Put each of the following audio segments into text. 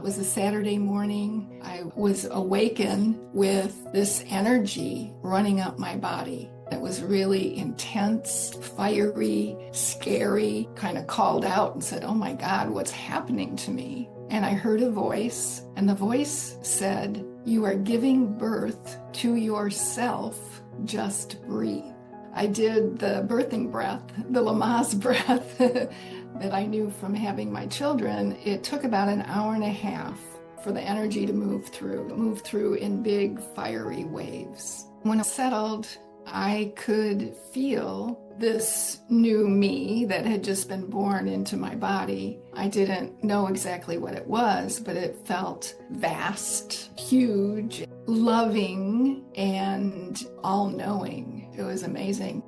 was a Saturday morning. I was awakened with this energy running up my body. It was really intense, fiery, scary, kind of called out and said, "Oh my God, what's happening to me?" And I heard a voice, and the voice said, "You are giving birth to yourself. Just breathe." I did the birthing breath, the Lamaze breath that I knew from having my children. It took about an hour and a half for the energy to move through in big fiery waves. When it settled, I could feel this new me that had just been born into my body. I didn't know exactly what it was, but it felt vast, huge, loving, and all-knowing. It was amazing.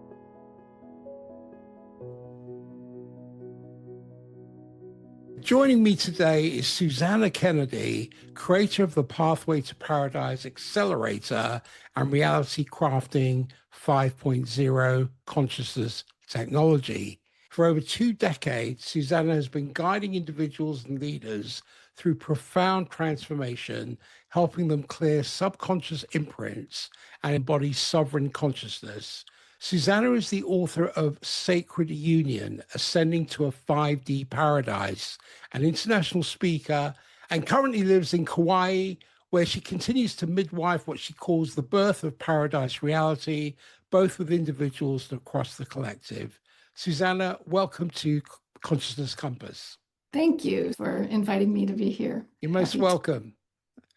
Joining me today is Suzanna Kennedy, creator of the Pathway to Paradise Accelerator and Reality Crafting 5.0 consciousness technology. For over 2 decades, Susanna has been guiding individuals and leaders through profound transformation, helping them clear subconscious imprints and embody sovereign consciousness. Susanna is the author of Sacred Union, Ascending to a 5D Paradise, an international speaker, and currently lives in Kauai, where she continues to midwife what she calls the birth of paradise reality, both with individuals and across the collective. Susanna, welcome to Consciousness Compass. Thank you for inviting me to be here. You're most welcome.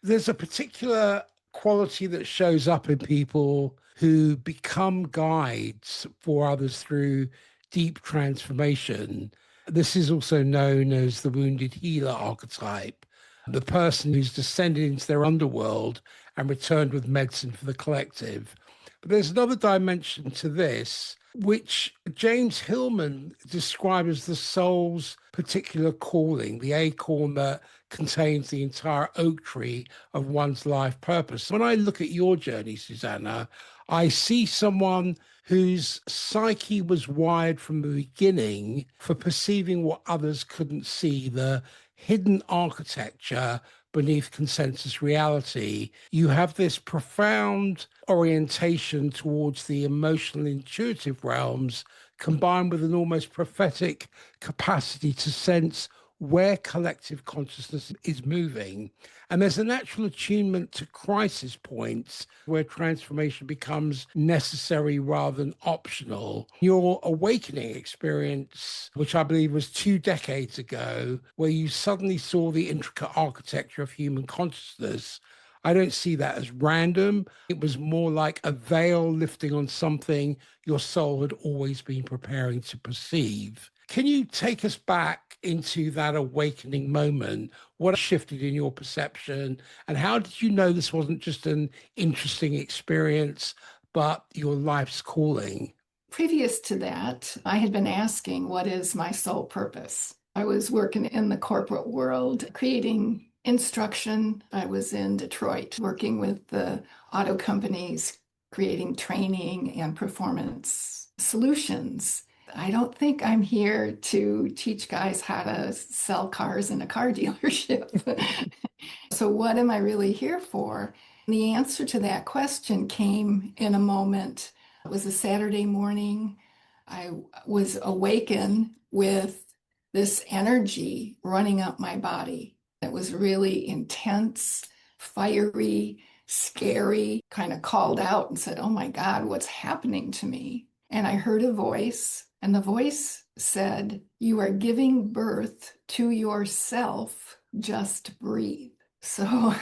There's a particular quality that shows up in people who become guides for others through deep transformation. This is also known as the wounded healer archetype, the person who's descended into their underworld and returned with medicine for the collective. But there's another dimension to this, which James Hillman described as the soul's particular calling, the acorn that contains the entire oak tree of one's life purpose. When I look at your journey, Susanna, I see someone whose psyche was wired from the beginning for perceiving what others couldn't see, the hidden architecture beneath consensus reality. You have this profound orientation towards the emotional intuitive realms, combined with an almost prophetic capacity to sense where collective consciousness is moving. And there's a natural attunement to crisis points where transformation becomes necessary rather than optional. Your awakening experience, which I believe was 2 decades ago, where you suddenly saw the intricate architecture of human consciousness, I don't see that as random. It was more like a veil lifting on something your soul had always been preparing to perceive. Can you take us back into that awakening moment? What shifted in your perception? And how did you know this wasn't just an interesting experience, but your life's calling? Previous to that, I had been asking, what is my soul purpose? I was working in the corporate world, creating instruction. I was in Detroit working with the auto companies, creating training and performance solutions. I don't think I'm here to teach guys how to sell cars in a car dealership. So what am I really here for? The answer to that question came in a moment. It was a Saturday morning. I was awakened with this energy running up my body. It was really intense, fiery, scary, kind of called out and said, "Oh my God, what's happening to me?" And I heard a voice, and the voice said, "You are giving birth to yourself. Just breathe." So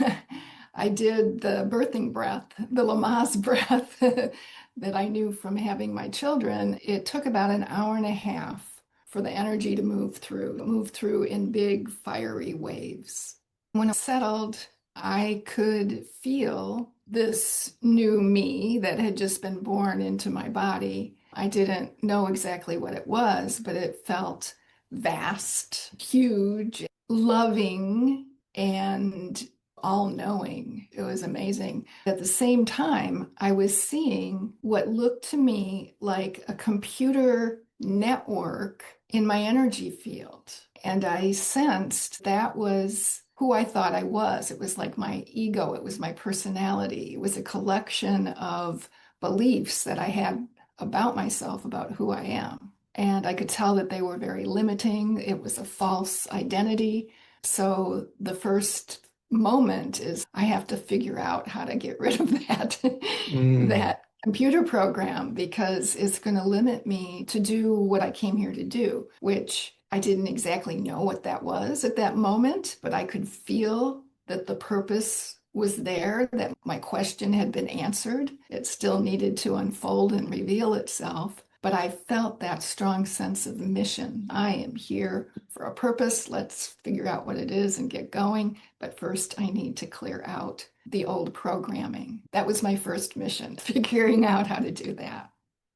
I did the birthing breath, the Lamaze breath that I knew from having my children. It took about an hour and a half for the energy to move through in big fiery waves. When it settled, I could feel this new me that had just been born into my body. I didn't know exactly what it was, but it felt vast, huge, loving, and all-knowing. It was amazing. At the same time, I was seeing what looked to me like a computer network in my energy field. And I sensed that was who I thought I was. It was like my ego, it was my personality, it was a collection of beliefs that I had about myself, about who I am. And I could tell that they were very limiting. It was a false identity. So the first moment is I have to figure out how to get rid of that Mm. that computer program because it's going to limit me to do what I came here to do, which I didn't exactly know what that was at that moment, but I could feel that the purpose was there, that my question had been answered. It still needed to unfold and reveal itself. But I felt that strong sense of mission. I am here for a purpose. Let's figure out what it is and get going. But first, I need to clear out the old programming. That was my first mission, figuring out how to do that.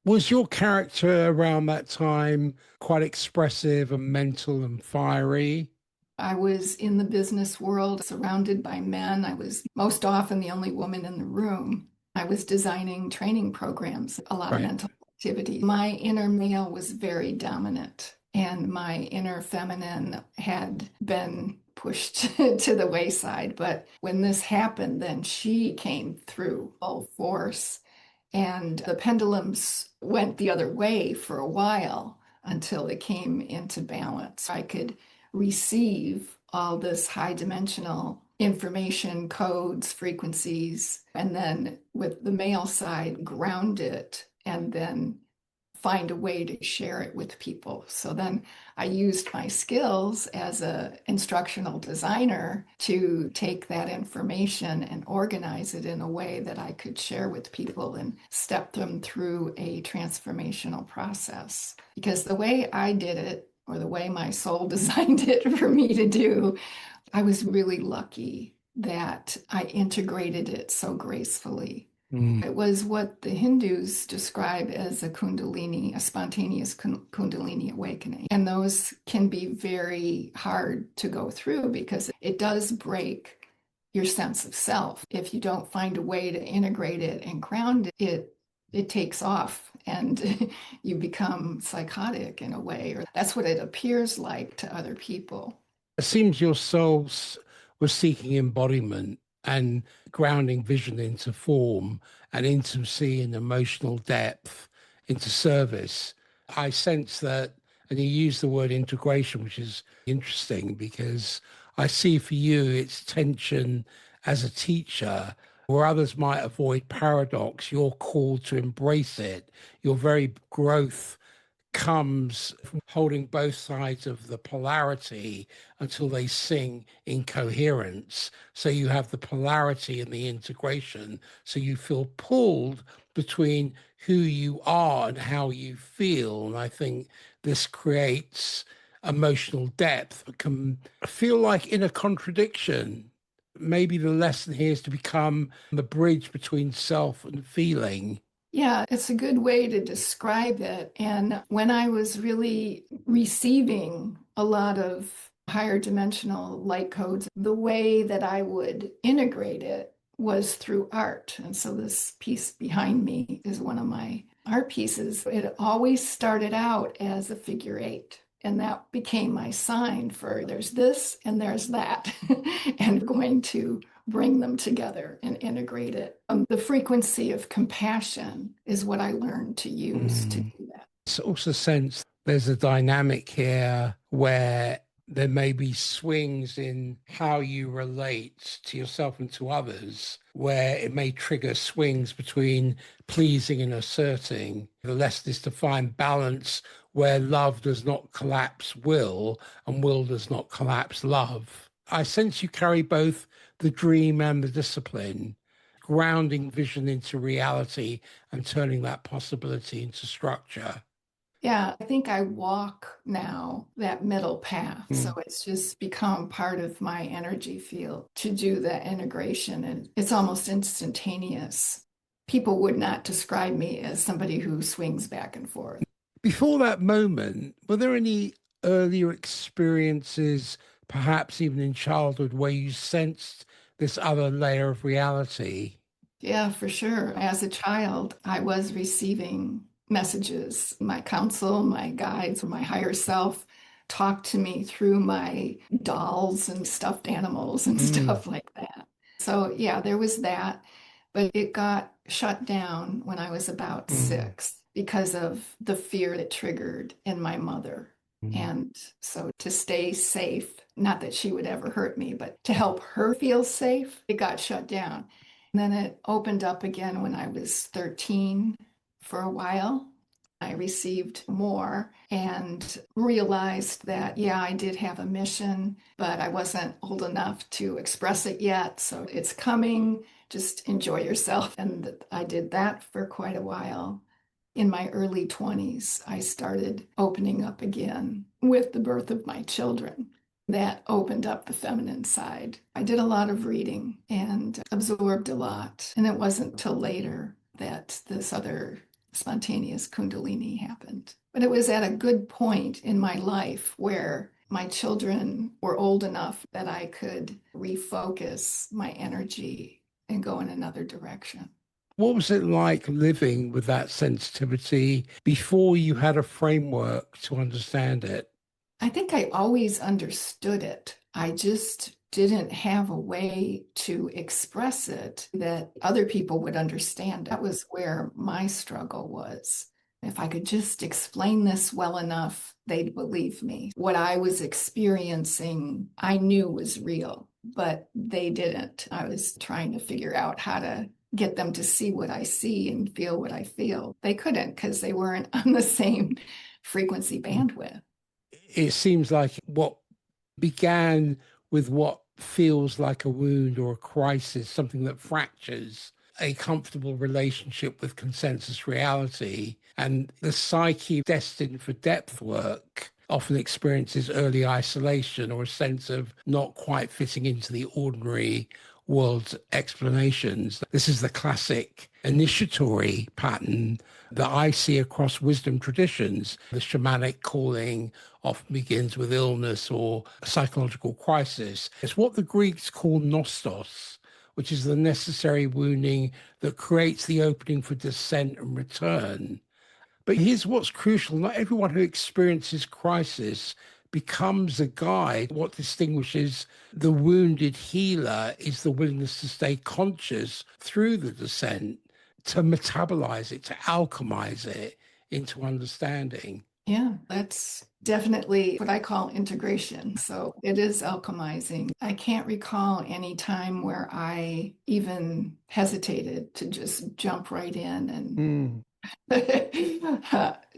Was your character around that time quite expressive and mental and fiery? I was in the business world surrounded by men. I was most often the only woman in the room. I was designing training programs, a lot of Right. mental activity. My inner male was very dominant, and my inner feminine had been pushed to the wayside. But when this happened, then she came through full force, and the pendulums went the other way for a while until it came into balance. I could receive all this high dimensional information, codes, frequencies, and then with the male side, ground it and then find a way to share it with people. So then I used my skills as a instructional designer to take that information and organize it in a way that I could share with people and step them through a transformational process. Because the way I did it, or the way my soul designed it for me to do, I was really lucky that I integrated it so gracefully. Mm. It was what the Hindus describe as a Kundalini, a spontaneous Kundalini awakening. And those can be very hard to go through because it does break your sense of self. If you don't find a way to integrate it and ground it, it takes off and you become psychotic in a way, or that's what it appears like to other people. It seems your soul was seeking embodiment and grounding vision into form and intimacy and emotional depth into service. I sense that, and you use the word integration, which is interesting because I see for you it's tension as a teacher. Where others might avoid paradox, you're called to embrace it. Your very growth comes from holding both sides of the polarity until they sing in coherence. So you have the polarity and the integration. So you feel pulled between who you are and how you feel. And I think this creates emotional depth. It can feel like in a contradiction. Maybe the lesson here is to become the bridge between self and feeling. Yeah, it's a good way to describe it. And when I was really receiving a lot of higher dimensional light codes, the way that I would integrate it was through art. And so this piece behind me is one of my art pieces. It always started out as a figure eight. And that became my sign for there's this and there's that, and going to bring them together and integrate it. The frequency of compassion is what I learned to use to Mm. do that. It's also sense there's a dynamic here where there may be swings in how you relate to yourself and to others, where it may trigger swings between pleasing and asserting. The lesson is to find balance where love does not collapse will and will does not collapse love. I sense you carry both the dream and the discipline, grounding vision into reality and turning that possibility into structure. Yeah, I think I walk now that middle path. So Mm. it's just become part of my energy field to do the integration. And it's almost instantaneous. People would not describe me as somebody who swings back and forth. Before that moment, were there any earlier experiences, perhaps even in childhood, where you sensed this other layer of reality? Yeah, for sure. As a child, I was receiving messages, my counsel, my guides, my higher self talk to me through my dolls and stuffed animals and Mm, stuff like that. So, yeah, there was that. But it got shut down when I was about mm, 6 because of the fear it triggered in my mother. mm. And so to stay safe, not that she would ever hurt me, but to help her feel safe, it got shut down. And then it opened up again when I was 13 for a while. I received more and realized that, yeah, I did have a mission, but I wasn't old enough to express it yet. So it's coming. Just enjoy yourself. And I did that for quite a while. In my early 20s, I started opening up again with the birth of my children. That opened up the feminine side. I did a lot of reading and absorbed a lot. And it wasn't till later that this other spontaneous Kundalini happened. But it was at a good point in my life where my children were old enough that I could refocus my energy and go in another direction. What was it like living with that sensitivity before you had a framework to understand it? I think I always understood it. I just didn't have a way to express it that other people would understand. That was where my struggle was. If I could just explain this well enough, they'd believe me. What I was experiencing, I knew was real, but they didn't. I was trying to figure out how to get them to see what I see and feel what I feel. They couldn't because they weren't on the same frequency bandwidth. It seems like what began with what feels like a wound or a crisis, something that fractures a comfortable relationship with consensus reality. And the psyche destined for depth work often experiences early isolation or a sense of not quite fitting into the ordinary world's explanations. This is the classic initiatory pattern that I see across wisdom traditions. The shamanic calling often begins with illness or a psychological crisis. It's what the Greeks call nostos, which is the necessary wounding that creates the opening for descent and return. But here's what's crucial. Not everyone who experiences crisis becomes a guide. What distinguishes the wounded healer is the willingness to stay conscious through the descent, to metabolize it, to alchemize it into understanding. Yeah, that's definitely what I call integration. So it is alchemizing. I can't recall any time where I even hesitated to just jump right in and Mm.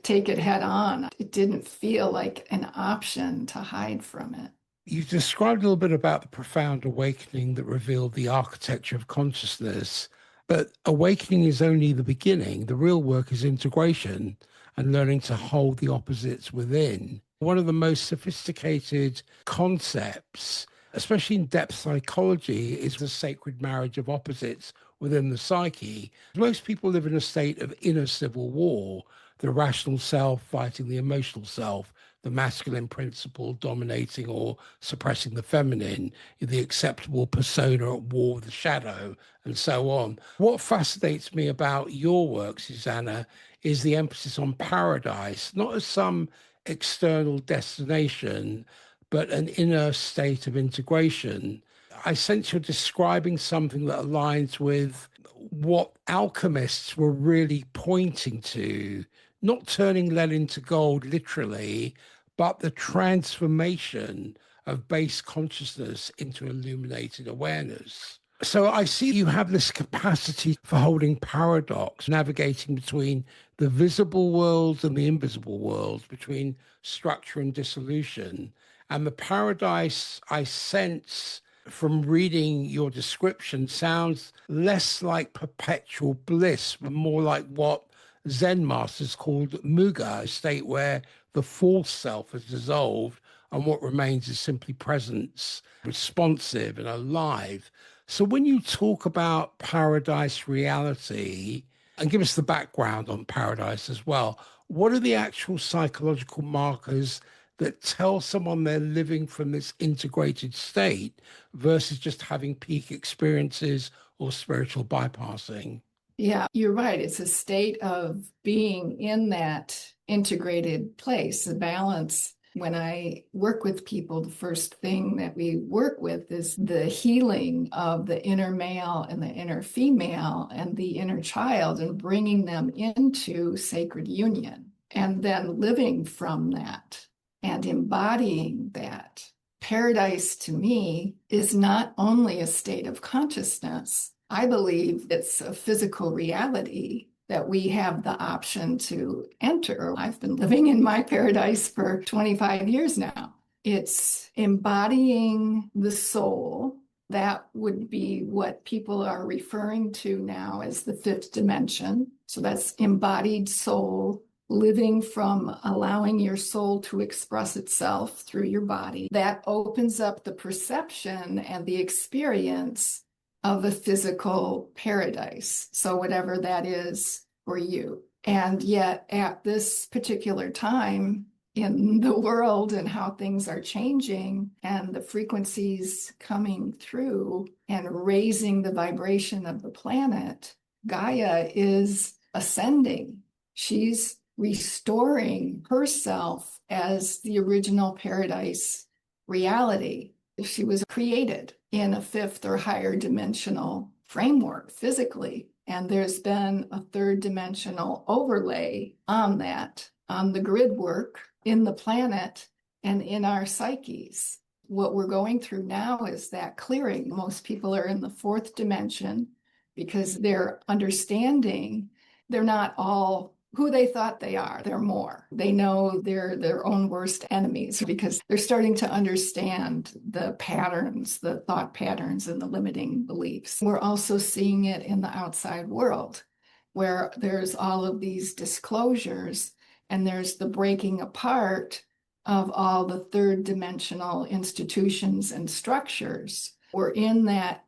take it head on. It didn't feel like an option to hide from it. You described a little bit about the profound awakening that revealed the architecture of consciousness, but awakening is only the beginning. The real work is integration and learning to hold the opposites within. One of the most sophisticated concepts, especially in depth psychology, is the sacred marriage of opposites within the psyche. Most people live in a state of inner civil war, the rational self fighting the emotional self, the masculine principle dominating or suppressing the feminine, the acceptable persona at war with the shadow, and so on. What fascinates me about your work, Susanna, is the emphasis on paradise, not as some external destination, but an inner state of integration. I sense you're describing something that aligns with what alchemists were really pointing to, not turning lead into gold literally, but the transformation of base consciousness into illuminated awareness. So I see you have this capacity for holding paradox, navigating between the visible worlds and the invisible worlds, between structure and dissolution. And the paradise I sense from reading your description sounds less like perpetual bliss, but more like what Zen masters called muga, a state where the false self has dissolved and what remains is simply presence, responsive and alive. So when you talk about paradise reality, and give us the background on paradise as well, what are the actual psychological markers that tell someone they're living from this integrated state versus just having peak experiences or spiritual bypassing? Yeah, you're right. It's a state of being in that integrated place, the balance. When I work with people, the first thing that we work with is the healing of the inner male and the inner female and the inner child, and bringing them into sacred union, and then living from that and embodying that. Paradise to me is not only a state of consciousness. I believe it's a physical reality that we have the option to enter. I've been living in my paradise for 25 years now. It's embodying the soul. That would be what people are referring to now as the fifth dimension. So that's embodied soul, living from allowing your soul to express itself through your body. That opens up the perception and the experience of a physical paradise. So whatever that is for you. And yet at this particular time in the world and how things are changing and the frequencies coming through and raising the vibration of the planet, Gaia is ascending. She's restoring herself as the original paradise reality. She was created in a fifth or higher dimensional framework physically. And there's been a third dimensional overlay on that, on the grid work in the planet and in our psyches. What we're going through now is that clearing. Most people are in the fourth dimension because they're understanding they're not all who they thought they are. They're more. They know they're their own worst enemies because they're starting to understand the patterns, the thought patterns, and the limiting beliefs. We're also seeing it in the outside world where there's all of these disclosures and there's the breaking apart of all the third dimensional institutions and structures. We're in that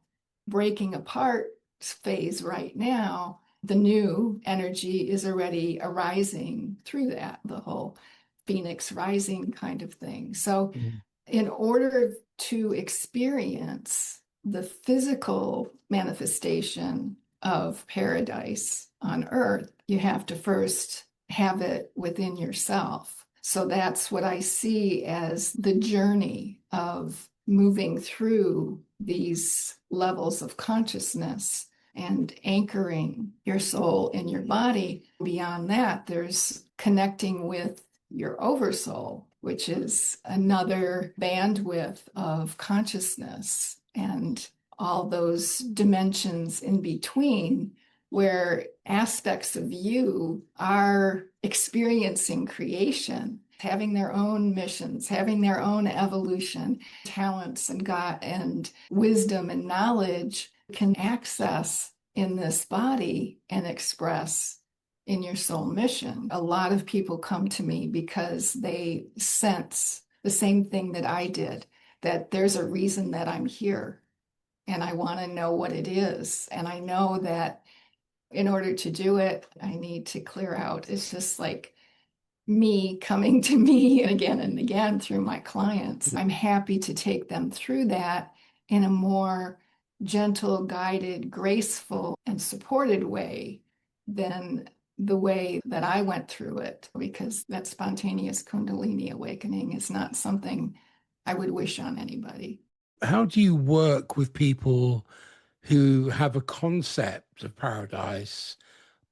breaking apart phase right now. The new energy is already arising through that, the whole phoenix rising kind of thing. So in order to experience the physical manifestation of paradise on earth, you have to first have it within yourself. So that's what I see as the journey of moving through these levels of consciousness and anchoring your soul in your body. Beyond that, there's connecting with your oversoul, which is another bandwidth of consciousness and all those dimensions in between where aspects of you are experiencing creation, having their own missions, having their own evolution, talents and God and wisdom and knowledge can access in this body and express in your soul mission. A lot of people come to me because they sense the same thing that I did, that there's a reason that I'm here and I want to know what it is. And I know that in order to do it, I need to clear out. It's just like me coming to me again and again through my clients. I'm happy to take them through that in a more gentle, guided, graceful, and supported way than the way that I went through it, because that spontaneous Kundalini awakening is not something I would wish on anybody. How do you work with people who have a concept of paradise,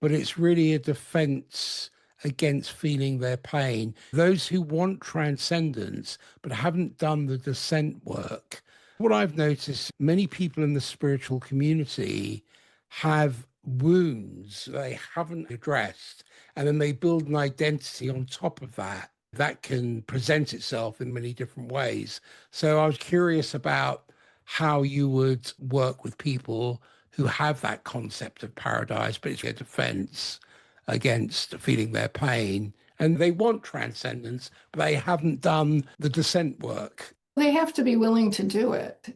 but it's really a defense against feeling their pain? Those who want transcendence, but haven't done the descent work. What I've noticed, many people in the spiritual community have wounds they haven't addressed, and then they build an identity on top of that. That can present itself in many different ways. So I was curious about how you would work with people who have that concept of paradise, but it's a defense against feeling their pain. And they want transcendence, but they haven't done the descent work. They have to be willing to do it.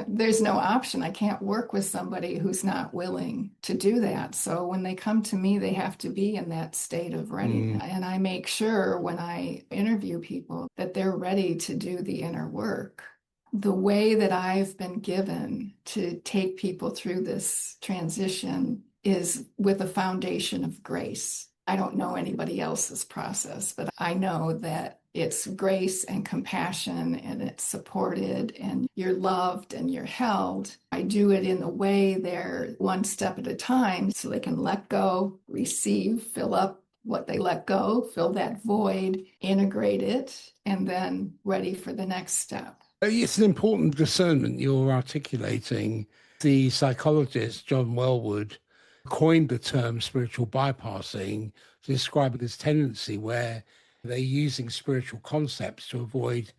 There's no option. I can't work with somebody who's not willing to do that. So when they come to me, they have to be in that state of readiness. And I make sure when I interview people that they're ready to do the inner work. The way that I've been given to take people through this transition is with a foundation of grace. I don't know anybody else's process, but I know that it's grace and compassion, and it's supported, and you're loved and you're held. I do it in a way they're one step at a time so they can let go, receive, fill up what they let go, fill that void, integrate it, and then ready for the next step. It's an important discernment you're articulating. The psychologist John Welwood coined the term spiritual bypassing to describe this tendency where they're using spiritual concepts to avoid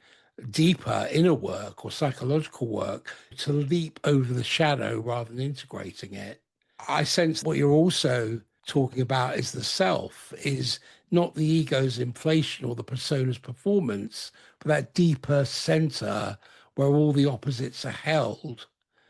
deeper inner work or psychological work, to leap over the shadow rather than integrating it. I sense what you're also talking about is the self, is not the ego's inflation or the persona's performance, but that deeper center where all the opposites are held.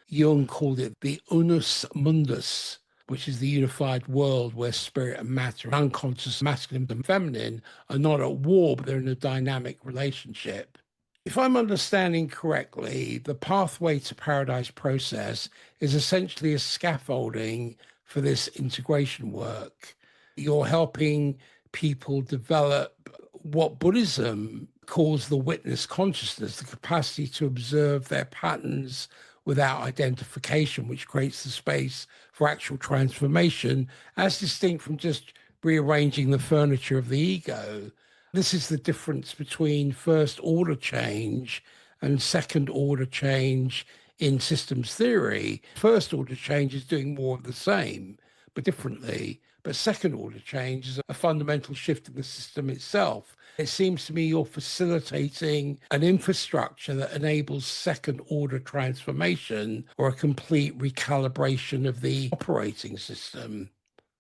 Jung called it the unus mundus, which is the unified world where spirit and matter, unconscious masculine and feminine, are not at war, but they're in a dynamic relationship. If I'm understanding correctly, the pathway to paradise process is essentially a scaffolding for this integration work. You're helping people develop what Buddhism calls the witness consciousness, the capacity to observe their patterns without identification, which creates the space for actual transformation, as distinct from just rearranging the furniture of the ego. This is the difference between first order change and second order change in systems theory. First order change is doing more of the same, but differently. But second order change is a fundamental shift in the system itself. It seems to me you're facilitating an infrastructure that enables second order transformation or a complete recalibration of the operating system.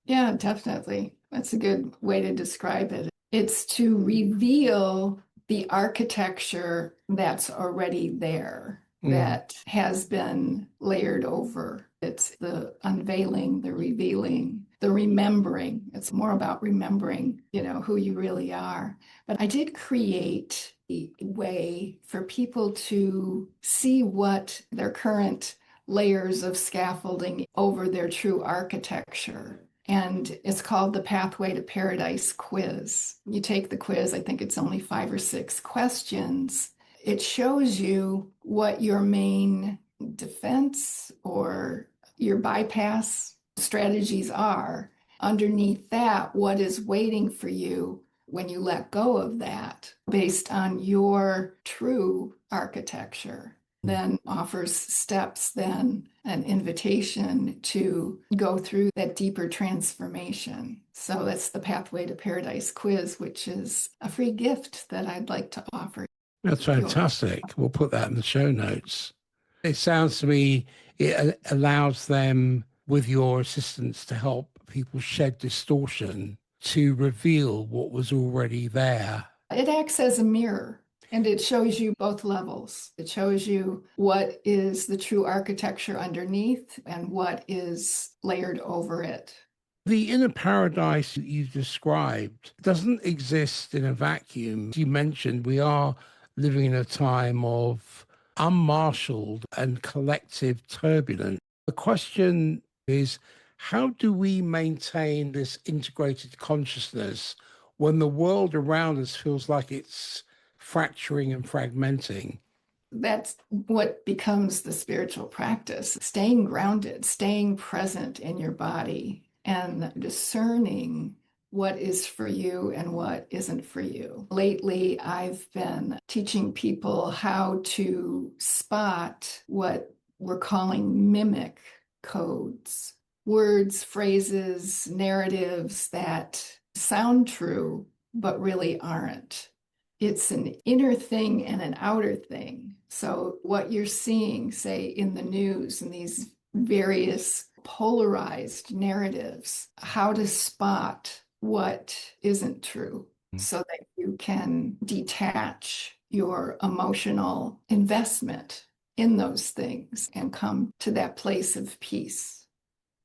Yeah, definitely. That's a good way to describe it. It's to reveal the architecture that's already there, that has been layered over. It's the unveiling, the revealing, the remembering. It's more about remembering, who you really are. But I did create a way for people to see what their current layers of scaffolding over their true architecture. And it's called the Pathway to Paradise quiz. You take the quiz, I think it's only 5 or 6 questions. It shows you what your main defense or your bypass strategies are. Underneath that, what is waiting for you when you let go of that based on your true architecture. Then offers steps, then an invitation to go through that deeper transformation. So that's the Pathway to Paradise quiz, which is a free gift that I'd like to offer. That's fantastic. We'll put that in the show notes. It sounds to me it allows them, with your assistance, to help people shed distortion, to reveal what was already there. It acts as a mirror. And it shows you both levels. It shows you what is the true architecture underneath and what is layered over it. The inner paradise you described doesn't exist in a vacuum. You mentioned we are living in a time of unmarshaled and collective turbulence. The question is, how do we maintain this integrated consciousness when the world around us feels like it's fracturing and fragmenting? That's what becomes the spiritual practice, staying grounded, staying present in your body and discerning what is for you and what isn't for you. Lately, I've been teaching people how to spot what we're calling mimic codes, words, phrases, narratives that sound true, but really aren't. It's an inner thing and an outer thing. So what you're seeing, say, in the news and these various polarized narratives, how to spot what isn't true so that you can detach your emotional investment in those things and come to that place of peace.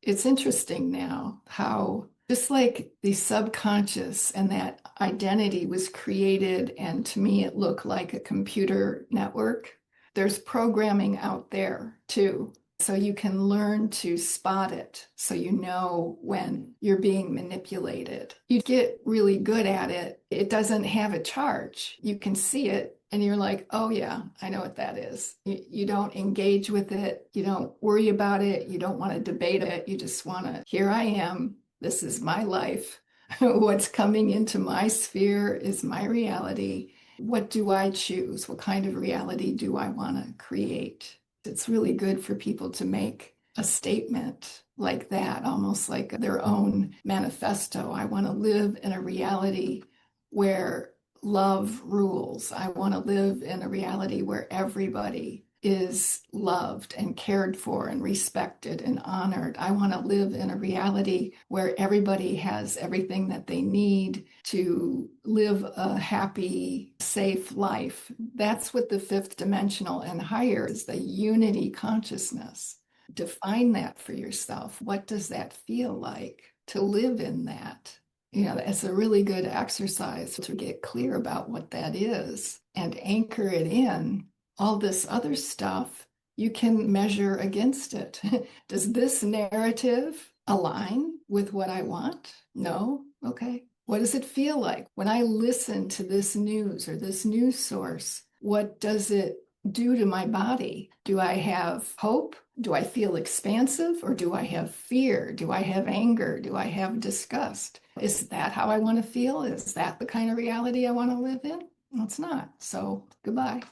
It's interesting now how just like the subconscious and that identity was created, and to me, it looked like a computer network. There's programming out there too So you can learn to spot it so you know when you're being manipulated. You get really good at it. It doesn't have a charge. You can see it and you're like, oh yeah, I know what that is. You don't engage with it. You don't worry about it. You don't want to debate it. You just want to, here I am. This is my life. What's coming into my sphere is my reality. What do I choose? What kind of reality do I want to create? It's really good for people to make a statement like that, almost like their own manifesto. I want to live in a reality where love rules. I want to live in a reality where everybody is loved and cared for and respected and honored. I want to live in a reality where everybody has everything that they need to live a happy, safe life. That's what the fifth dimensional and higher is, the unity consciousness. Define that for yourself. What does that feel like to live in that? It's a really good exercise to get clear about what that is and anchor it in. All this other stuff, you can measure against it. Does this narrative align with what I want? No? Okay. What does it feel like when I listen to this news or this news source? What does it do to my body? Do I have hope? Do I feel expansive or do I have fear? Do I have anger? Do I have disgust? Is that how I want to feel? Is that the kind of reality I want to live in? No, it's not. So goodbye.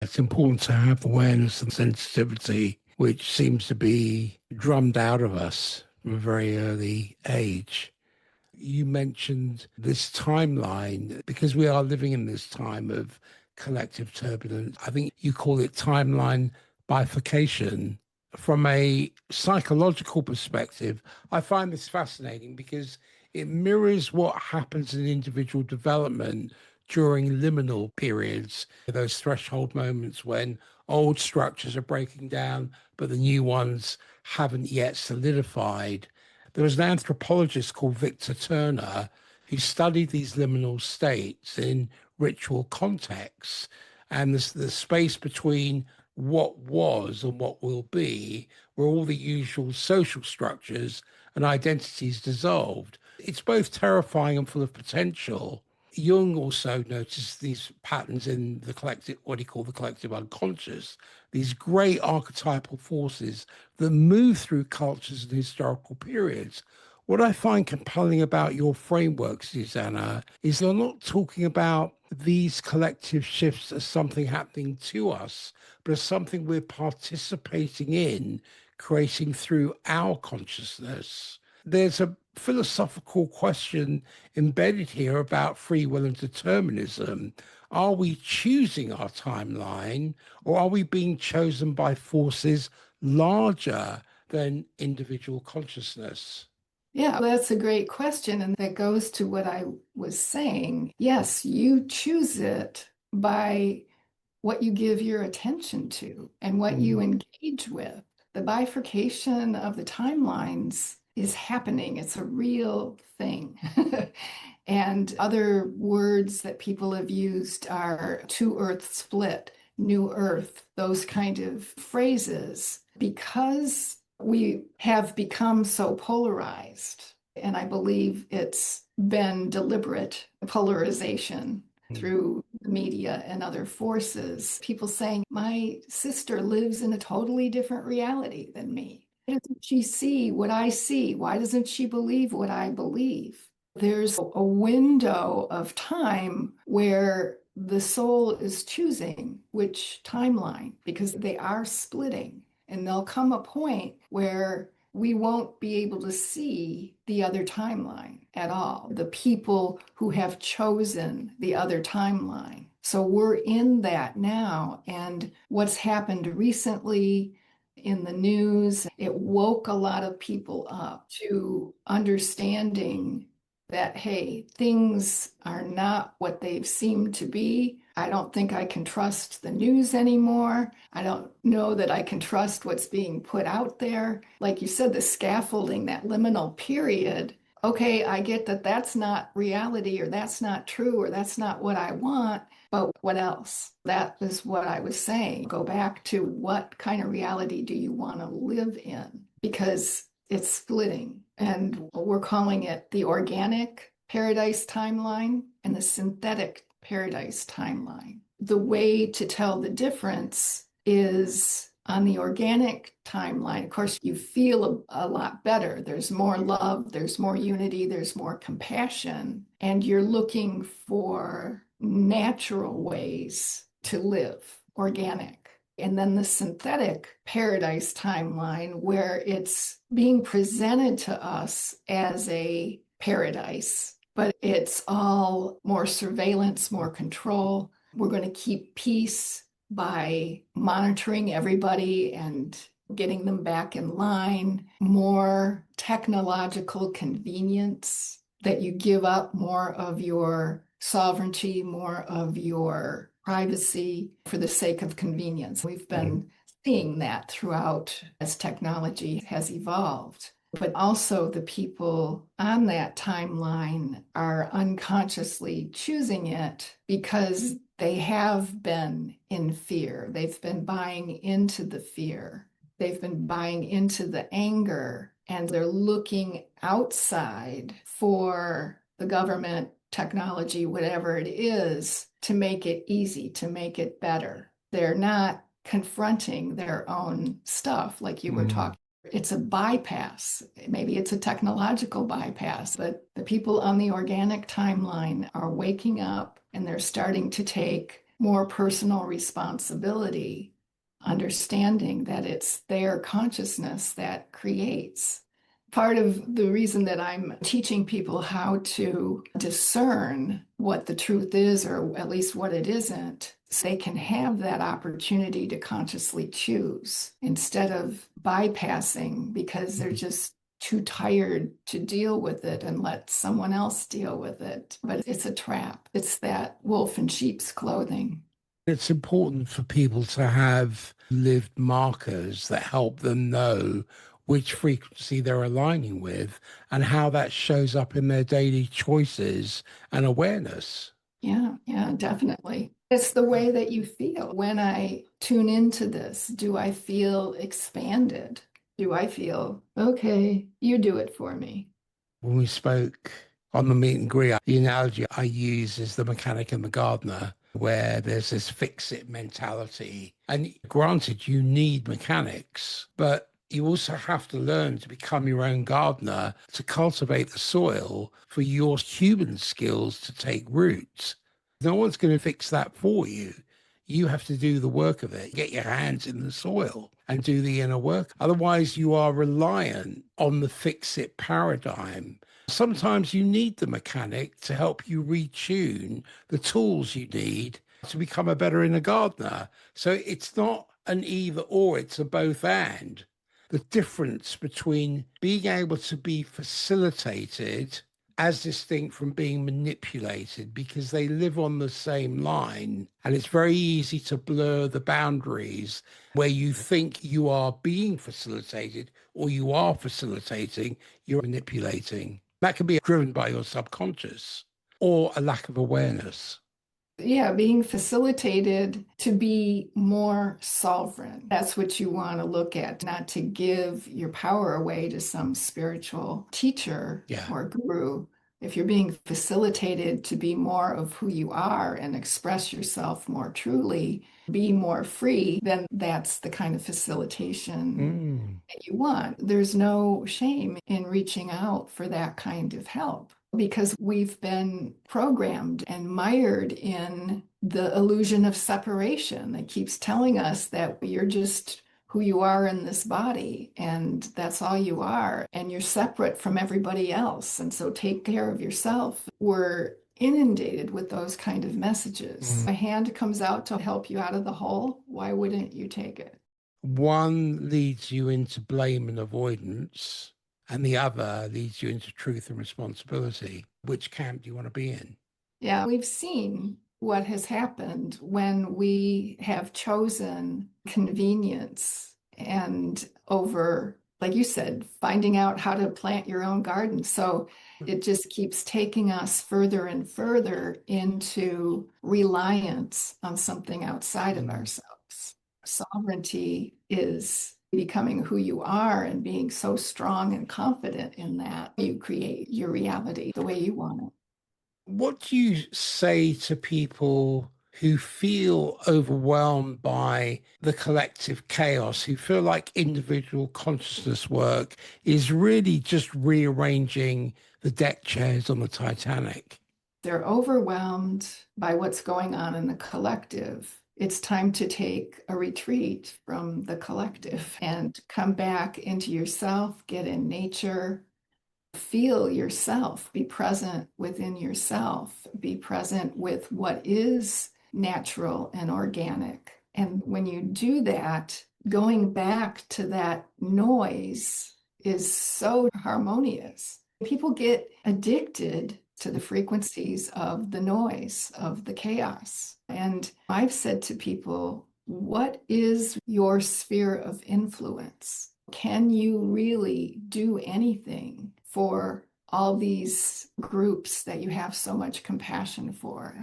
It's important to have awareness and sensitivity, which seems to be drummed out of us from a very early age. You mentioned this timeline because we are living in this time of collective turbulence. I think you call it timeline bifurcation. From a psychological perspective, I find this fascinating because it mirrors what happens in individual development during liminal periods, those threshold moments when old structures are breaking down, but the new ones haven't yet solidified. There was an anthropologist called Victor Turner who studied these liminal states in ritual contexts and the space between what was and what will be, where all the usual social structures and identities dissolved. It's both terrifying and full of potential. Jung also noticed these patterns in the collective, what he called the collective unconscious, these great archetypal forces that move through cultures and historical periods. What I find compelling about your framework, Susanna, is you're not talking about these collective shifts as something happening to us, but as something we're participating in, creating through our consciousness. There's a philosophical question embedded here about free will and determinism. Are we choosing our timeline, or are we being chosen by forces larger than individual consciousness? Yeah, that's a great question. And that goes to what I was saying. Yes, you choose it by what you give your attention to and what you engage with. The bifurcation of the timelines is happening, it's a real thing. And other words that people have used are two earth split, new earth, those kind of phrases, because we have become so polarized. And I believe it's been deliberate polarization through the media and other forces. People saying, my sister lives in a totally different reality than me. Why doesn't she see what I see? Why doesn't she believe what I believe? There's a window of time where the soul is choosing which timeline because they are splitting. And there'll come a point where we won't be able to see the other timeline at all, the people who have chosen the other timeline. So we're in that now. And what's happened recently in the news, it woke a lot of people up to understanding that, hey, things are not what they've seemed to be. I don't think I can trust the news anymore. I don't know that I can trust what's being put out there. Like you said, the scaffolding, that liminal period. Okay, I get that that's not reality or that's not true or that's not what I want. But what else? That is what I was saying. Go back to what kind of reality do you want to live in? Because it's splitting. And we're calling it the organic paradise timeline and the synthetic paradise timeline. The way to tell the difference is on the organic timeline. Of course, you feel a lot better. There's more love, there's more unity, there's more compassion, and you're looking for natural ways to live, organic. And then the synthetic paradise timeline, where it's being presented to us as a paradise, but it's all more surveillance, more control. We're going to keep peace by monitoring everybody and getting them back in line, more technological convenience, that you give up more of your sovereignty, more of your privacy for the sake of convenience. We've been seeing that throughout as technology has evolved. But also, the people on that timeline are unconsciously choosing it because they have been in fear. They've been buying into the fear. They've been buying into the anger, and they're looking outside for the government, technology, whatever it is, to make it easy, to make it better. They're not confronting their own stuff like you were talking. It's a bypass. Maybe it's a technological bypass, but the people on the organic timeline are waking up and they're starting to take more personal responsibility, understanding that it's their consciousness that creates. Part of the reason that I'm teaching people how to discern what the truth is, or at least what it isn't, so they can have that opportunity to consciously choose instead of bypassing because they're just too tired to deal with it and let someone else deal with it. But it's a trap. It's that wolf in sheep's clothing. It's important for people to have lived markers that help them know which frequency they're aligning with and how that shows up in their daily choices and awareness. Yeah, definitely. It's the way that you feel. When I tune into this, do I feel expanded? Do I feel, okay, you do it for me? When we spoke on the meet and greet, the analogy I use is the mechanic and the gardener, where there's this fix it mentality. And granted, you need mechanics, but you also have to learn to become your own gardener to cultivate the soil for your human skills to take root. No one's going to fix that for you. You have to do the work of it, get your hands in the soil and do the inner work. Otherwise, you are reliant on the fix it paradigm. Sometimes you need the mechanic to help you retune the tools you need to become a better inner gardener. So it's not an either or, it's a both and. The difference between being able to be facilitated as distinct from being manipulated, because they live on the same line. And it's very easy to blur the boundaries where you think you are being facilitated or you are facilitating, you're manipulating. That can be driven by your subconscious or a lack of awareness. Yeah, being facilitated to be more sovereign. That's what you want to look at, not to give your power away to some spiritual teacher or guru. If you're being facilitated to be more of who you are and express yourself more truly, be more free, then that's the kind of facilitation that you want. There's no shame in reaching out for that kind of help, because we've been programmed and mired in the illusion of separation that keeps telling us that you're just who you are in this body and that's all you are, and you're separate from everybody else. And so take care of yourself. We're inundated with those kind of messages. A hand comes out to help you out of the hole. Why wouldn't you take it? One leads you into blame and avoidance, and the other leads you into truth and responsibility. Which camp do you want to be in? Yeah, we've seen what has happened when we have chosen convenience and over like you said, finding out how to plant your own garden. So it just keeps taking us further and further into reliance on something outside of ourselves. Sovereignty is becoming who you are and being so strong and confident in that you create your reality the way you want it. What do you say to people who feel overwhelmed by the collective chaos, who feel like individual consciousness work is really just rearranging the deck chairs on the Titanic? They're overwhelmed by what's going on in the collective. It's time to take a retreat from the collective and come back into yourself, get in nature, feel yourself, be present within yourself, be present with what is natural and organic. And when you do that, going back to that noise is so harmonious. People get addicted to the frequencies of the noise, of the chaos. And I've said to people, what is your sphere of influence? Can you really do anything for all these groups that you have so much compassion for?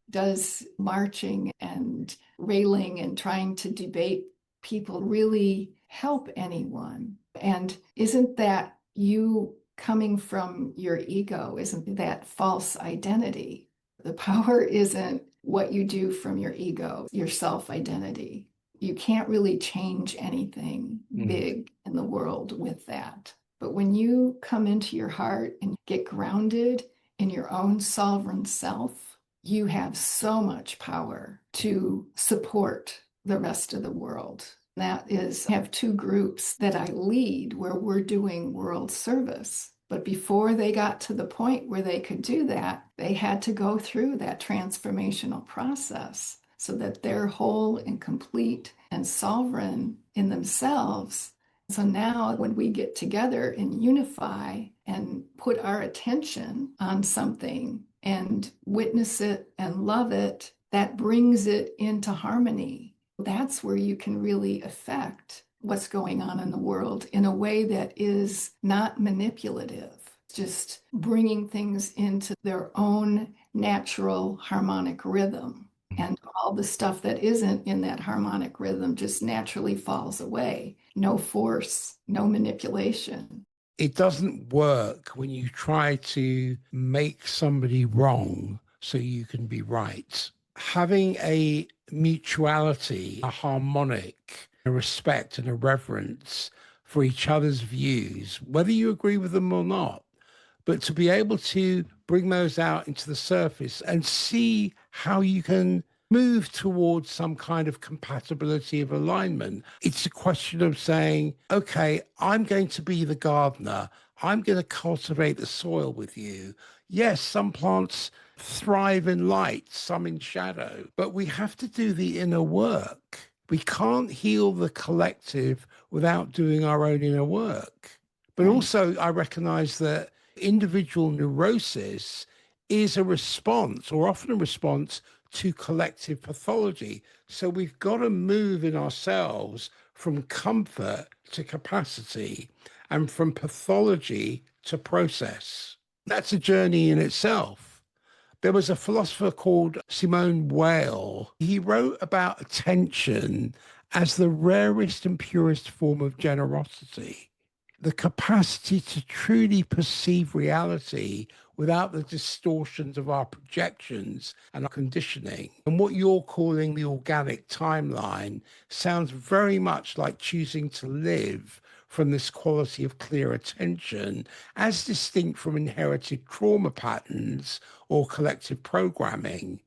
Does marching and railing and trying to debate people really help anyone? And isn't that you coming from your ego? Isn't that false identity? The power isn't what you do from your ego, your self identity. You can't really change anything big in the world with that. But when you come into your heart and get grounded in your own sovereign self, you have so much power to support the rest of the world. That is, I have two groups that I lead where we're doing world service. But before they got to the point where they could do that, they had to go through that transformational process so that they're whole and complete and sovereign in themselves. So now when we get together and unify and put our attention on something and witness it and love it, that brings it into harmony. That's where you can really affect what's going on in the world in a way that is not manipulative, just bringing things into their own natural harmonic rhythm. And all the stuff that isn't in that harmonic rhythm just naturally falls away. No force, no manipulation. It doesn't work when you try to make somebody wrong so you can be right. Having a mutuality, a harmonic, a respect and a reverence for each other's views, whether you agree with them or not, but to be able to bring those out into the surface and see how you can move towards some kind of compatibility of alignment. It's a question of saying, okay, I'm going to be the gardener. I'm going to cultivate the soil with you. Yes, some plants thrive in light, some in shadow, but we have to do the inner work. We can't heal the collective without doing our own inner work. But Right. also, I recognize that individual neurosis is a response, or often a response, to collective pathology. So we've got to move in ourselves from comfort to capacity and from pathology to process. That's a journey in itself. There was a philosopher called Simone Weil. He wrote about attention as the rarest and purest form of generosity, the capacity to truly perceive reality without the distortions of our projections and our conditioning. And what you're calling the organic timeline sounds very much like choosing to live from this quality of clear attention, as distinct from inherited trauma patterns or collective programming.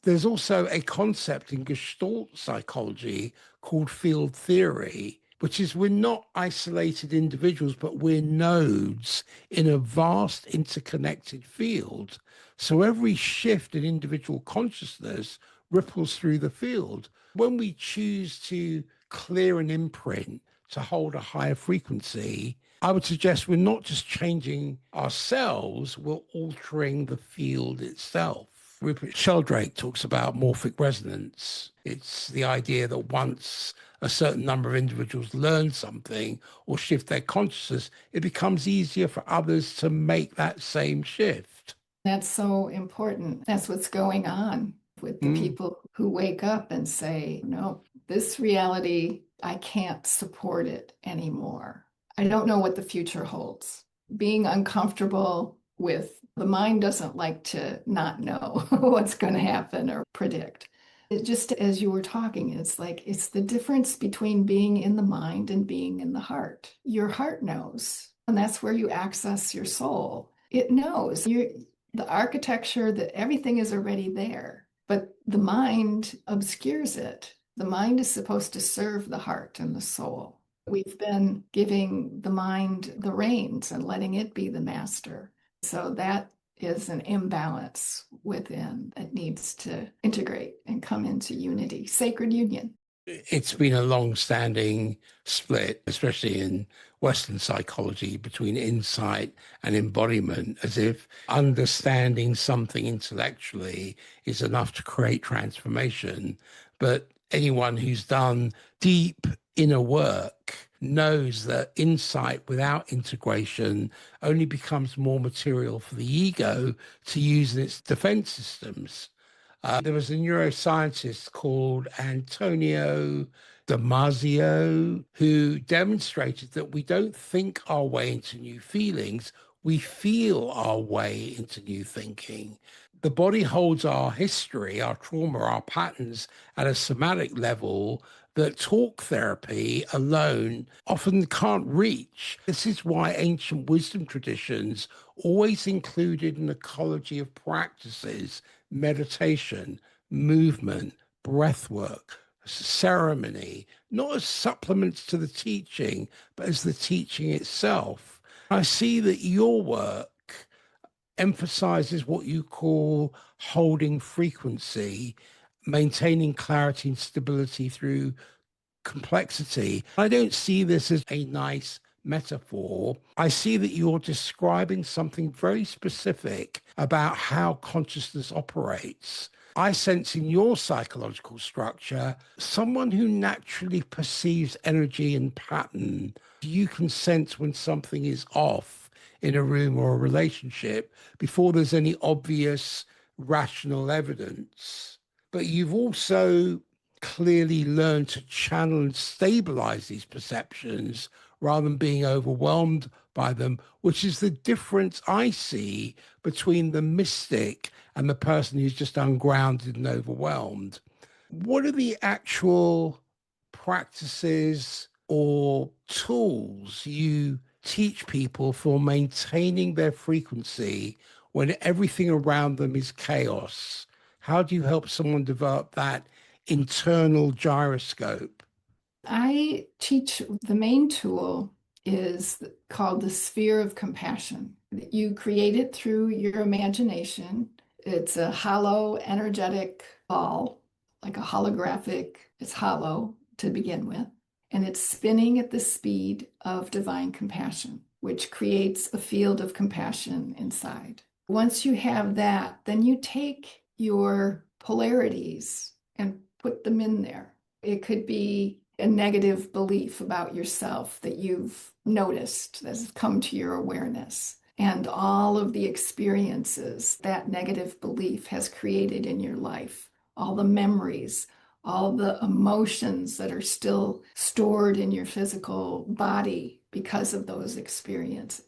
There's also a concept in Gestalt psychology called field theory, which is we're not isolated individuals, but we're nodes in a vast interconnected field. So every shift in individual consciousness ripples through the field. When we choose to clear an imprint to hold a higher frequency, I would suggest we're not just changing ourselves, we're altering the field itself. Rupert Sheldrake talks about morphic resonance. It's the idea that once a certain number of individuals learn something or shift their consciousness, it becomes easier for others to make that same shift. That's so important. That's what's going on with the Mm. people who wake up and say, no, this reality, I can't support it anymore. I don't know what the future holds. Being uncomfortable with the mind doesn't like to not know what's going to happen or predict. It just as you were talking, it's like it's the difference between being in the mind and being in the heart. Your heart knows, and that's where you access your soul. It knows the architecture, that everything is already there, but the mind obscures it. The mind is supposed to serve the heart and the soul. We've been giving the mind the reins and letting it be the master. So that is an imbalance within that needs to integrate and come into unity, sacred union. It's been a long-standing split, especially in Western psychology, between insight and embodiment, as if understanding something intellectually is enough to create transformation. But anyone who's done deep inner work knows that insight without integration only becomes more material for the ego to use in its defense systems. There was a neuroscientist called Antonio Damasio who demonstrated that we don't think our way into new feelings, we feel our way into new thinking. The body holds our history, our trauma, our patterns at a somatic level that talk therapy alone often can't reach. This is why ancient wisdom traditions always included an ecology of practices, meditation, movement, breath work, ceremony, not as supplements to the teaching, but as the teaching itself. I see that your work emphasizes what you call holding frequency, maintaining clarity and stability through complexity. I don't see this as a nice metaphor. I see that you're describing something very specific about how consciousness operates. I sense in your psychological structure someone who naturally perceives energy and pattern. You can sense when something is off in a room or a relationship before there's any obvious rational evidence. But you've also clearly learned to channel and stabilize these perceptions rather than being overwhelmed by them, which is the difference I see between the mystic and the person who's just ungrounded and overwhelmed. What are the actual practices or tools you teach people for maintaining their frequency when everything around them is chaos? How do you help someone develop that internal gyroscope? I teach the main tool is called the sphere of compassion. You create it through your imagination. It's a hollow, energetic ball, like a holographic, it's hollow to begin with, and it's spinning at the speed of divine compassion, which creates a field of compassion inside. Once you have that, then you take your polarities and put them in there. It could be a negative belief about yourself that you've noticed that has come to your awareness, and all of the experiences that negative belief has created in your life, all the memories, all the emotions that are still stored in your physical body because of those experiences.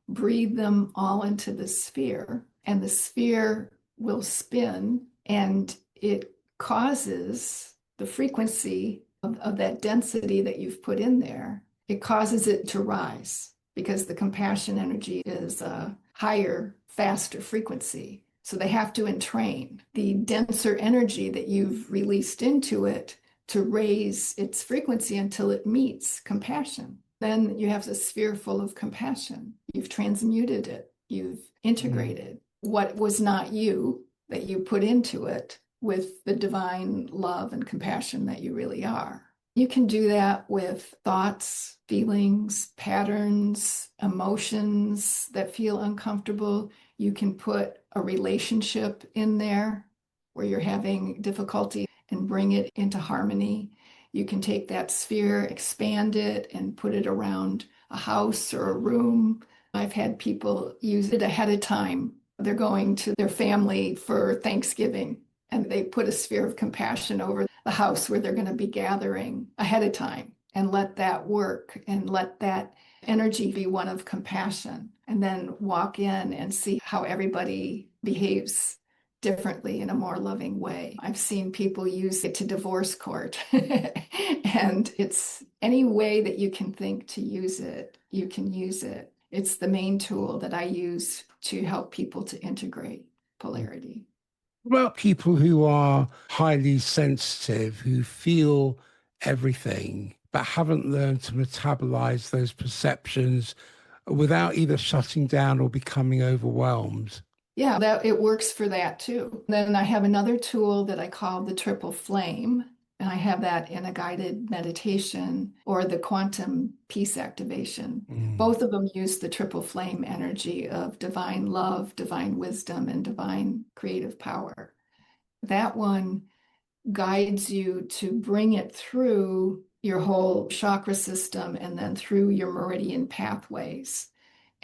Breathe them all into the sphere, and the sphere will spin, and it causes the frequency of that density that you've put in there, it causes it to rise because the compassion energy is a higher, faster frequency. So they have to entrain the denser energy that you've released into it to raise its frequency until it meets compassion. Then you have a sphere full of compassion. You've transmuted it. You've integrated what was not you that you put into it with the divine love and compassion that you really are. You can do that with thoughts, feelings, patterns, emotions that feel uncomfortable. You can put a relationship in there where you're having difficulty and bring it into harmony. You can take that sphere, expand it, and put it around a house or a room. I've had people use it ahead of time. They're going to their family for Thanksgiving and they put a sphere of compassion over the house where they're going to be gathering ahead of time and let that work and let that energy be one of compassion and then walk in and see how everybody behaves differently in a more loving way. I've seen people use it to divorce court and it's any way that you can think to use it, you can use it. It's the main tool that I use to help people to integrate polarity. What about people who are highly sensitive, who feel everything, but haven't learned to metabolize those perceptions without either shutting down or becoming overwhelmed? Yeah, that it works for that too. Then I have another tool that I call the triple flame, and I have that in a guided meditation or the quantum peace activation. Mm. Both of them use the triple flame energy of divine love, divine wisdom, and divine creative power. That one guides you to bring it through your whole chakra system and then through your meridian pathways.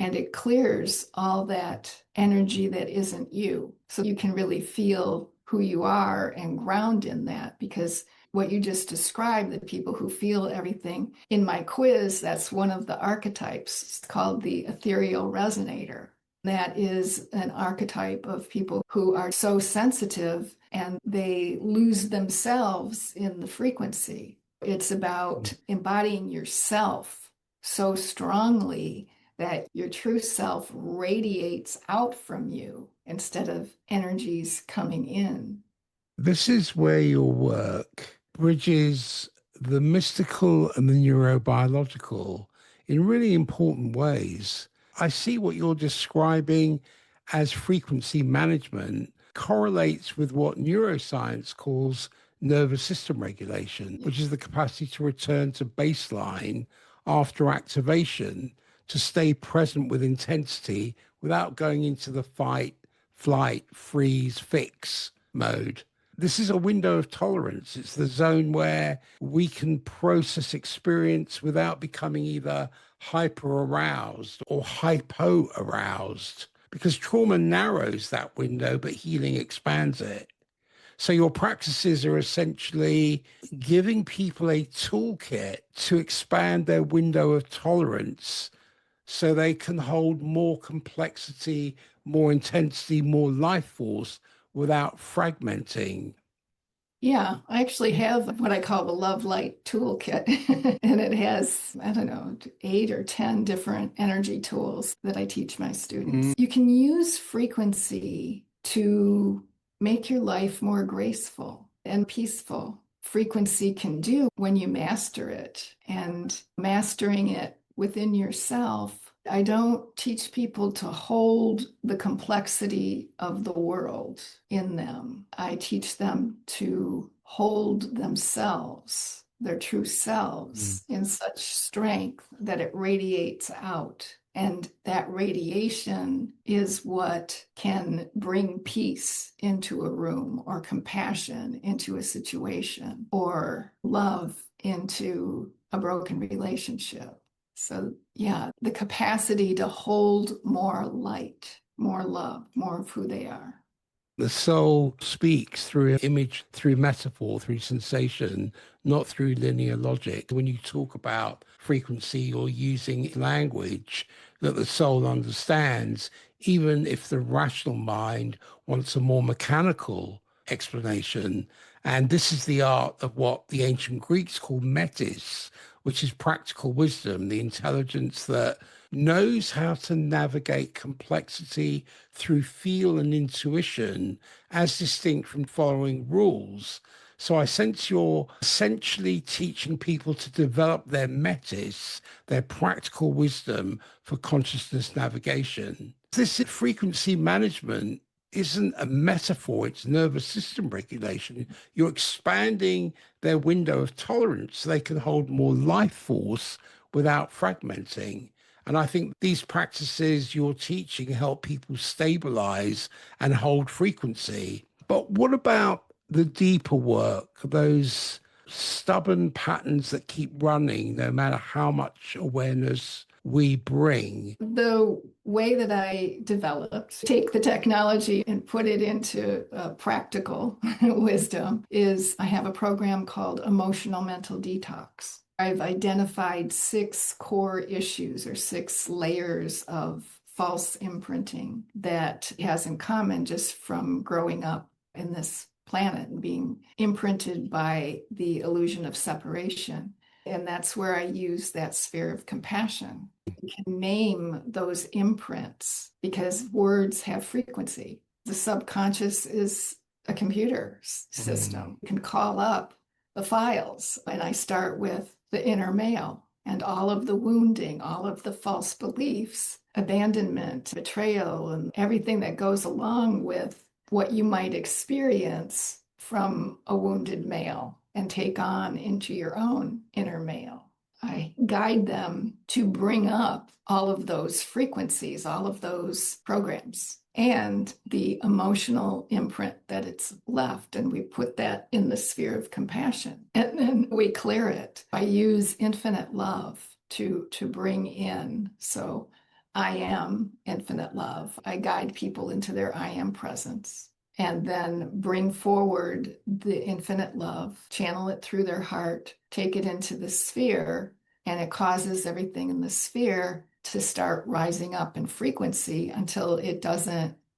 And it clears all that energy that isn't you. So you can really feel who you are and ground in that because what you just described, the people who feel everything, in my quiz, that's one of the archetypes. It's called the ethereal resonator. That is an archetype of people who are so sensitive and they lose themselves in the frequency. It's about embodying yourself so strongly that your true self radiates out from you instead of energies coming in. This is where your work bridges the mystical and the neurobiological in really important ways. I see what you're describing as frequency management correlates with what neuroscience calls nervous system regulation, which is the capacity to return to baseline after activation, to stay present with intensity without going into the fight, flight, freeze, fix mode. This is a window of tolerance. It's the zone where we can process experience without becoming either hyper aroused or hypo aroused, because trauma narrows that window, but healing expands it. So your practices are essentially giving people a toolkit to expand their window of tolerance so they can hold more complexity, more intensity, more life force without fragmenting. Yeah, I actually have what I call the Love Light Toolkit, and it has, I don't know, 8 or 10 different energy tools that I teach my students. Mm. You can use frequency to make your life more graceful and peaceful. Frequency can do when you master it, and mastering it within yourself. I don't teach people to hold the complexity of the world in them. I teach them to hold themselves, their true Mm. selves, in such strength that it radiates out. And that radiation is what can bring peace into a room, or compassion into a situation, or love into a broken relationship. So, yeah, the capacity to hold more light, more love, more of who they are. The soul speaks through image, through metaphor, through sensation, not through linear logic. When you talk about frequency, you're using language that the soul understands, even if the rational mind wants a more mechanical explanation. And this is the art of what the ancient Greeks called metis, which is practical wisdom, the intelligence that knows how to navigate complexity through feel and intuition, as distinct from following rules. So I sense you're essentially teaching people to develop their metis, their practical wisdom for consciousness navigation. This frequency management isn't a metaphor, it's nervous system regulation. You're expanding their window of tolerance so they can hold more life force without fragmenting. And I think these practices you're teaching help people stabilize and hold frequency. But what about the deeper work, those stubborn patterns that keep running no matter how much awareness we bring? The way that I developed, take the technology and put it into practical wisdom, is I have a program called Emotional Mental Detox. I've identified 6 core issues or 6 layers of false imprinting that has in common just from growing up in this planet and being imprinted by the illusion of separation. And that's where I use that sphere of compassion. You can name those imprints because words have frequency. The subconscious is a computer system. You can call up the files, and I start with the inner male and all of the wounding, all of the false beliefs, abandonment, betrayal, and everything that goes along with what you might experience from a wounded male and take on into your own inner male. I guide them to bring up all of those frequencies, all of those programs, and the emotional imprint that it's left. And we put that in the sphere of compassion. And then we clear it. I use infinite love to bring in. So I am infinite love. I guide people into their I am presence and then bring forward the infinite love, channel it through their heart, take it into the sphere, and it causes everything in the sphere to start rising up in frequency until it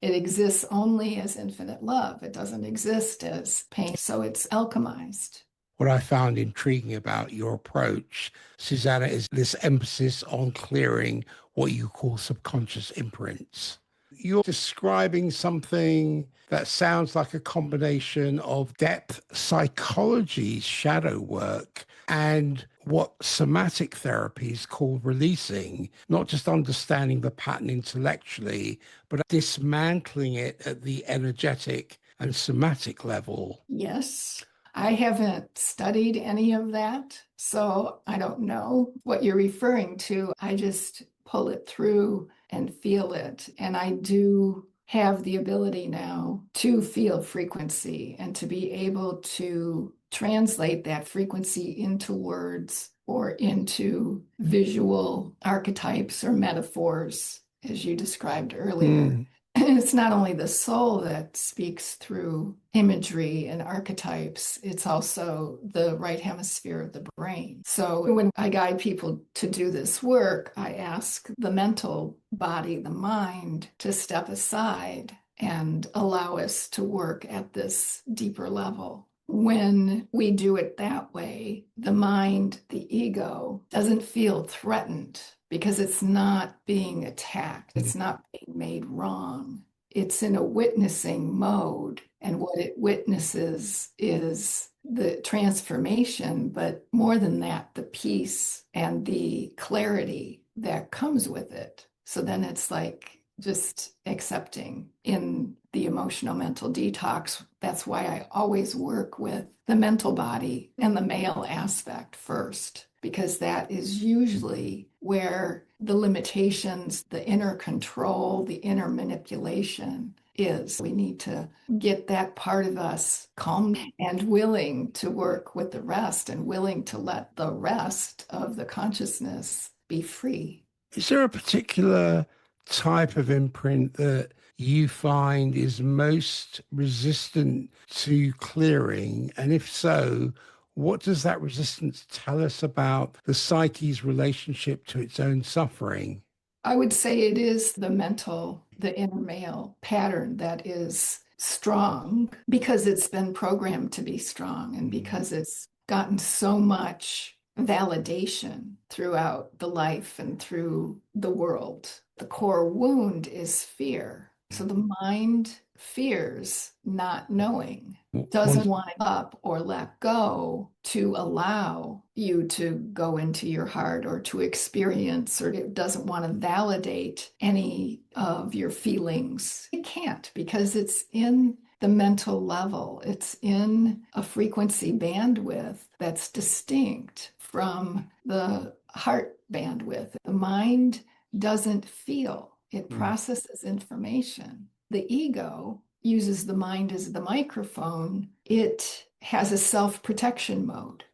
exists only as infinite love. It doesn't exist as pain. So it's alchemized. What I found intriguing about your approach, Susanna, is this emphasis on clearing what you call subconscious imprints. You're describing something that sounds like a combination of depth psychology, shadow work, and what somatic therapies call releasing, not just understanding the pattern intellectually, but dismantling it at the energetic and somatic level. Yes. I haven't studied any of that, so I don't know what you're referring to. I just pull it through and feel it. And I do have the ability now to feel frequency and to be able to translate that frequency into words or into visual archetypes or metaphors, as you described earlier. It's not only the soul that speaks through imagery and archetypes, it's also the right hemisphere of the brain. So when I guide people to do this work, I ask the mental body, the mind, to step aside and allow us to work at this deeper level. When we do it that way, the mind, the ego, doesn't feel threatened because it's not being attacked. It's not being made wrong. It's in a witnessing mode. And what it witnesses is the transformation, but more than that, the peace and the clarity that comes with it. So then it's like just accepting in the emotional mental detox. That's why I always work with the mental body and the male aspect first, because that is usually where the limitations, the inner control, the inner manipulation is. We need to get that part of us calm and willing to work with the rest and willing to let the rest of the consciousness be free. Is there a particular type of imprint that you find is most resistant to clearing? And if so, what does that resistance tell us about the psyche's relationship to its own suffering? I would say it is the mental, the inner male pattern that is strong because it's been programmed to be strong and because it's gotten so much validation throughout the life and through the world. The core wound is fear. So the mind fears not knowing, One, doesn't want up or let go to allow you to go into your heart or to experience, or it doesn't want to validate any of your feelings. It can't because it's in the mental level. It's in a frequency bandwidth that's distinct from the heart bandwidth. The mind doesn't feel, it processes information. The ego uses the mind as the microphone. It has a self-protection mode.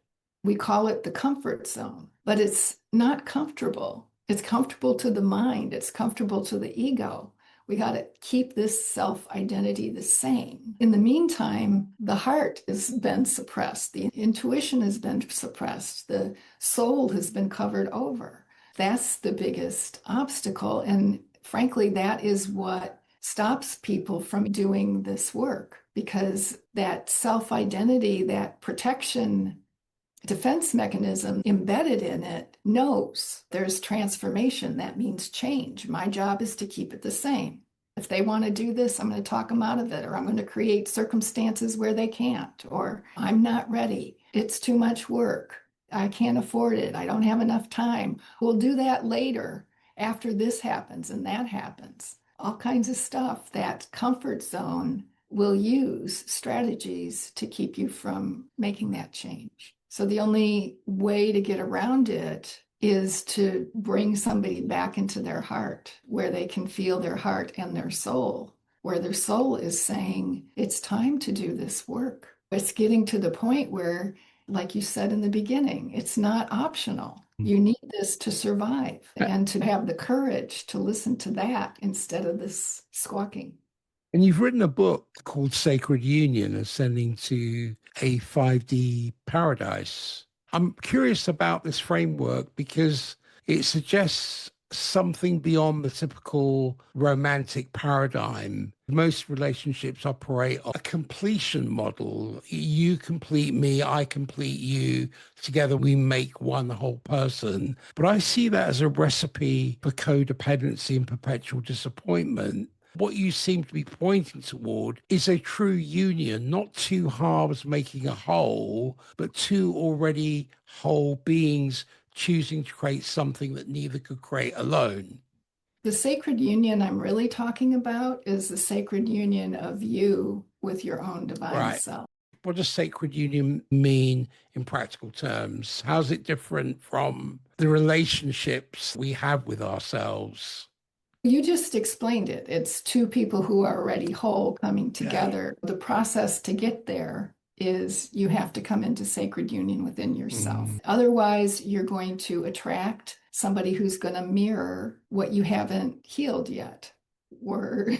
We call it the comfort zone, but it's not comfortable. It's comfortable to the mind, it's comfortable to the ego. We got to keep this self identity the same. In the meantime, the heart has been suppressed, the intuition has been suppressed, the soul has been covered over. That's the biggest obstacle. And frankly, that is what stops people from doing this work, because that self identity, that protection defense mechanism embedded in it knows there's transformation. That means change. My job is to keep it the same. If they want to do this, I'm going to talk them out of it, or I'm going to create circumstances where they can't, or I'm not ready. It's too much work. I can't afford it. I don't have enough time. We'll do that later after this happens and that happens. All kinds of stuff. That comfort zone will use strategies to keep you from making that change. So the only way to get around it is to bring somebody back into their heart, where they can feel their heart and their soul, where their soul is saying, it's time to do this work. It's getting to the point where, like you said in the beginning, it's not optional. You need this to survive and to have the courage to listen to that instead of this squawking. and you've written a book called Sacred Union, Ascending to a 5D Paradise. I'm curious about this framework because it suggests something beyond the typical romantic paradigm. Most relationships operate on a completion model. You complete me, I complete you. Together we make one whole person. But I see that as a recipe for codependency and perpetual disappointment. What you seem to be pointing toward is a true union, not two halves making a whole, but two already whole beings choosing to create something that neither could create alone. The sacred union I'm really talking about is the sacred union of you with your own divine Right. self. What does sacred union mean in practical terms? How's it different from the relationships we have with ourselves? You just explained it. It's two people who are already whole coming together. The process to get there is you have to come into sacred union within yourself. Mm. Otherwise, you're going to attract somebody who's going to mirror what you haven't healed yet. We're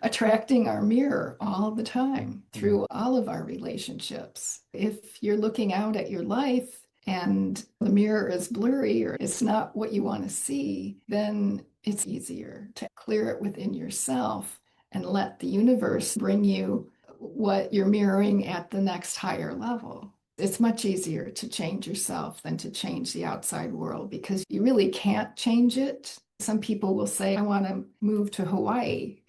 attracting our mirror all the time through all of our relationships. If you're looking out at your life and the mirror is blurry or it's not what you want to see, then it's easier to clear it within yourself and let the universe bring you what you're mirroring at the next higher level. It's much easier to change yourself than to change the outside world because you really can't change it. Some people will say, I want to move to Hawaii.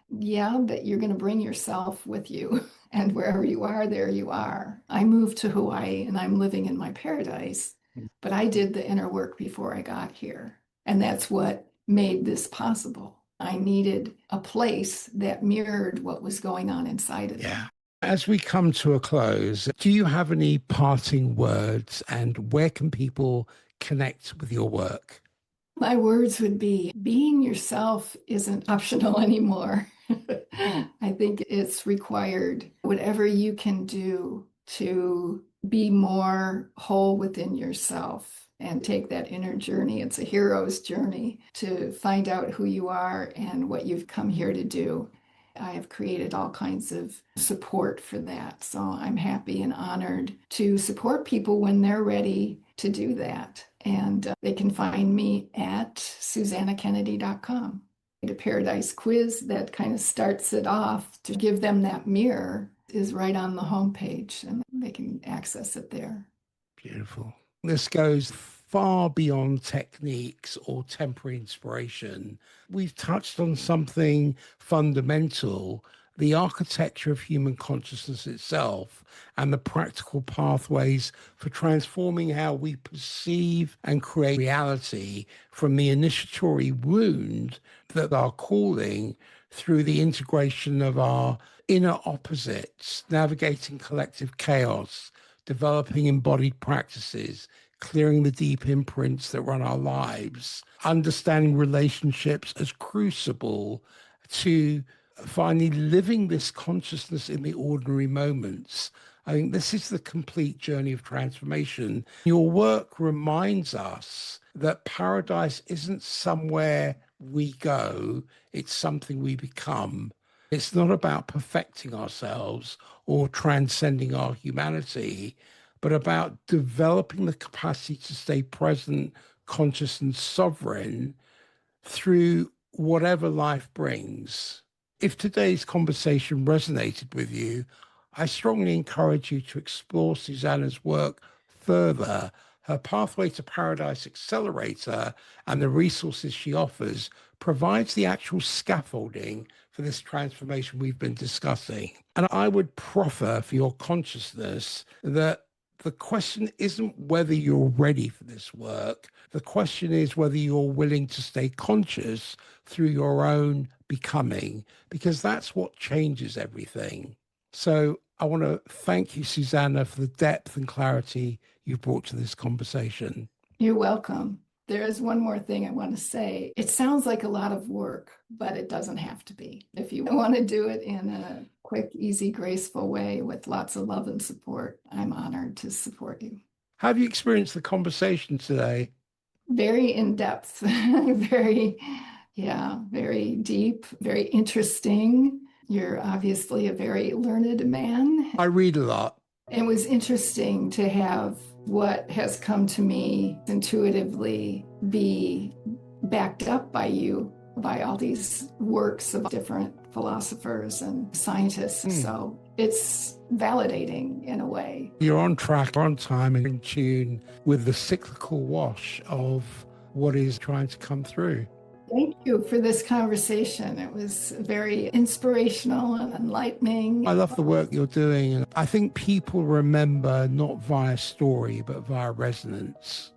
Yeah, but you're going to bring yourself with you. And wherever you are, there you are. I moved to Hawaii and I'm living in my paradise, but I did the inner work before I got here. And that's what made this possible. I needed a place that mirrored what was going on inside of me. Yeah. As we come to a close, do you have any parting words and where can people connect with your work? My words would be being yourself isn't optional anymore. I think it's required. Whatever you can do to be more whole within yourself and take that inner journey. It's a hero's journey to find out who you are and what you've come here to do. I have created all kinds of support for that. So I'm happy and honored to support people when they're ready to do that. And they can find me at SuzannaKennedy.com. The Paradise quiz that kind of starts it off to give them that mirror is right on the homepage and they can access it there. Beautiful. This goes far beyond techniques or temporary inspiration. We've touched on something fundamental, the architecture of human consciousness itself and the practical pathways for transforming how we perceive and create reality from the initiatory wound that are calling through the integration of our inner opposites, navigating collective chaos, developing embodied practices, clearing the deep imprints that run our lives, understanding relationships as crucible to finally living this consciousness in the ordinary moments. I think this is the complete journey of transformation. Your work reminds us that paradise isn't somewhere we go, it's something we become. It's not about perfecting ourselves or transcending our humanity, but about developing the capacity to stay present, conscious, and sovereign through whatever life brings. If today's conversation resonated with you, I strongly encourage you to explore Susanna's work further. Her Pathway to Paradise Accelerator and the resources she offers provides the actual scaffolding for this transformation we've been discussing. And I would proffer for your consciousness that the question isn't whether you're ready for this work. The question is whether you're willing to stay conscious through your own becoming, because that's what changes everything. So I want to thank you, Susanna, for the depth and clarity you brought to this conversation. You're welcome. There is one more thing I want to say. It sounds like a lot of work, but it doesn't have to be. If you want to do it in a quick, easy, graceful way with lots of love and support, I'm honored to support you. How have you experienced the conversation today? Very in depth, very deep, very interesting. You're obviously a very learned man. I read a lot. It was interesting to have what has come to me intuitively be backed up by you, by all these works of different philosophers and scientists. So it's validating in a way. You're on track, on time, and in tune with the cyclical wash of what is trying to come through. Thank you for this conversation. It was very inspirational and enlightening. I love the work you're doing. And I think people remember not via story, but via resonance.